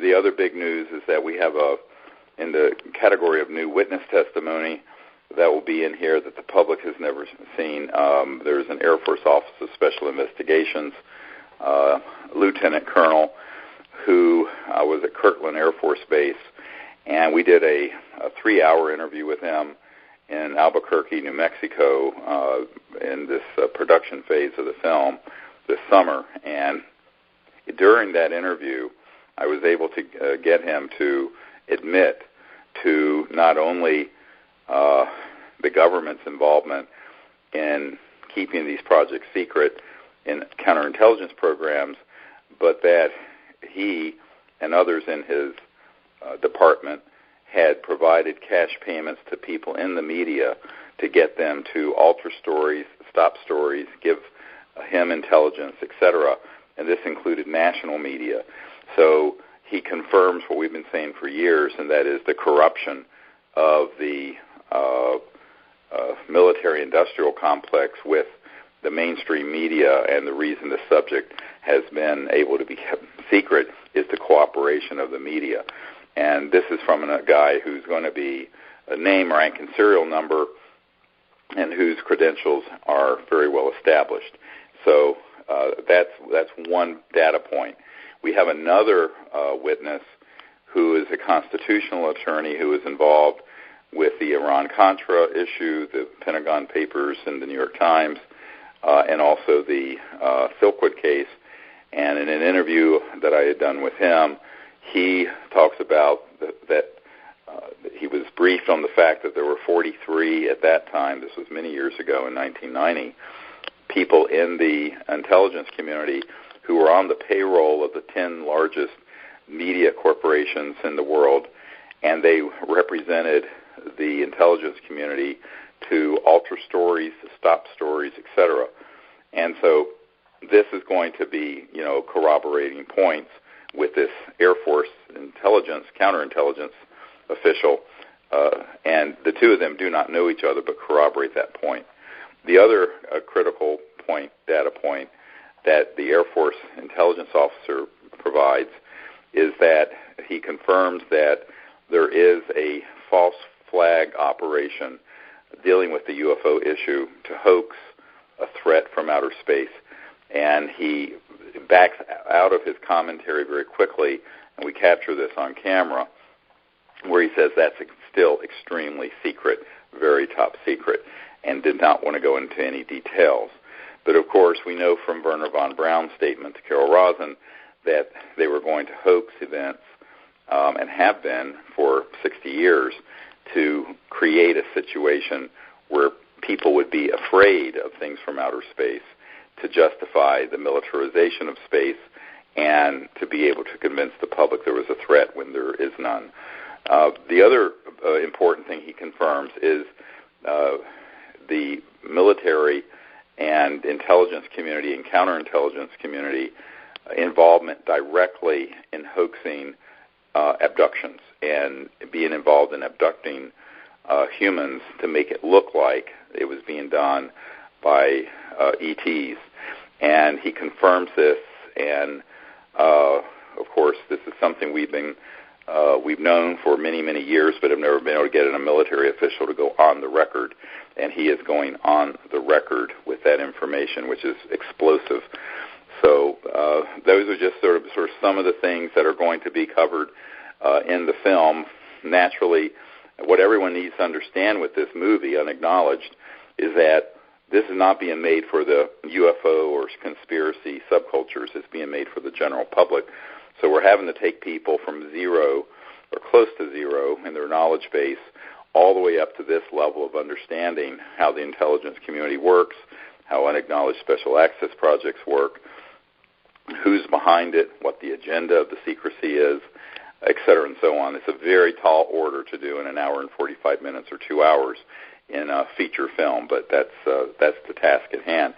the other big news is that we have in the category of new witness testimony that will be in here that the public has never seen. There's an Air Force Office of Special Investigations, Lieutenant Colonel, who was at Kirtland Air Force Base, and we did a 3-hour interview with him in Albuquerque, New Mexico, in this production phase of the film this summer. And during that interview, I was able to get him to admit to not only the government's involvement in keeping these projects secret in counterintelligence programs, but that he and others in his department had provided cash payments to people in the media to get them to alter stories, stop stories, give him intelligence, etc. And this included national media. So he confirms what we've been saying for years, and that is the corruption of the military-industrial complex with the mainstream media, and the reason the subject has been able to be kept secret is the cooperation of the media. And this is from a guy who's going to be a name, rank, and serial number, and whose credentials are very well established. So that's one data point. We have another witness who is a constitutional attorney who is involved with the Iran-Contra issue, the Pentagon Papers, and the New York Times, and also the Silkwood case. And in an interview that I had done with him, he talks about that he was briefed on the fact that there were 43 at that time, this was many years ago in 1990, people in the intelligence community who were on the payroll of the 10 largest media corporations in the world, and they represented the intelligence community to alter stories, stop stories, etc. And so this is going to be, corroborating points with this Air Force intelligence, counterintelligence official, and the two of them do not know each other but corroborate that point. The other critical point, data point, that the Air Force intelligence officer provides is that he confirms that there is a false flag operation dealing with the UFO issue to hoax a threat from outer space. And he backs out of his commentary very quickly, and we capture this on camera, where he says that's still extremely secret, very top secret, and did not want to go into any details. But, of course, we know from Werner von Braun's statement to Carol Rosin that they were going to hoax events, and have been for 60 years, to create a situation where people would be afraid of things from outer space to justify the militarization of space and to be able to convince the public there was a threat when there is none. The other important thing he confirms is the military and intelligence community and counterintelligence community involvement directly in hoaxing abductions and being involved in abducting humans to make it look like it was being done by ETs. And he confirms this, and of course this is something we've known for many, many years, but have never been able to get a military official to go on the record, and he is going on the record with that information, which is explosive. So those are just sort of some of the things that are going to be covered in the film. Naturally, what everyone needs to understand with this movie, Unacknowledged, is that this is not being made for the UFO or conspiracy subcultures. It's being made for the general public. So we're having to take people from zero or close to zero in their knowledge base all the way up to this level of understanding how the intelligence community works, how unacknowledged special access projects work, who's behind it, what the agenda of the secrecy is, et cetera, and so on. It's a very tall order to do in an hour and 45 minutes or 2 hours in a feature film, but that's the task at hand.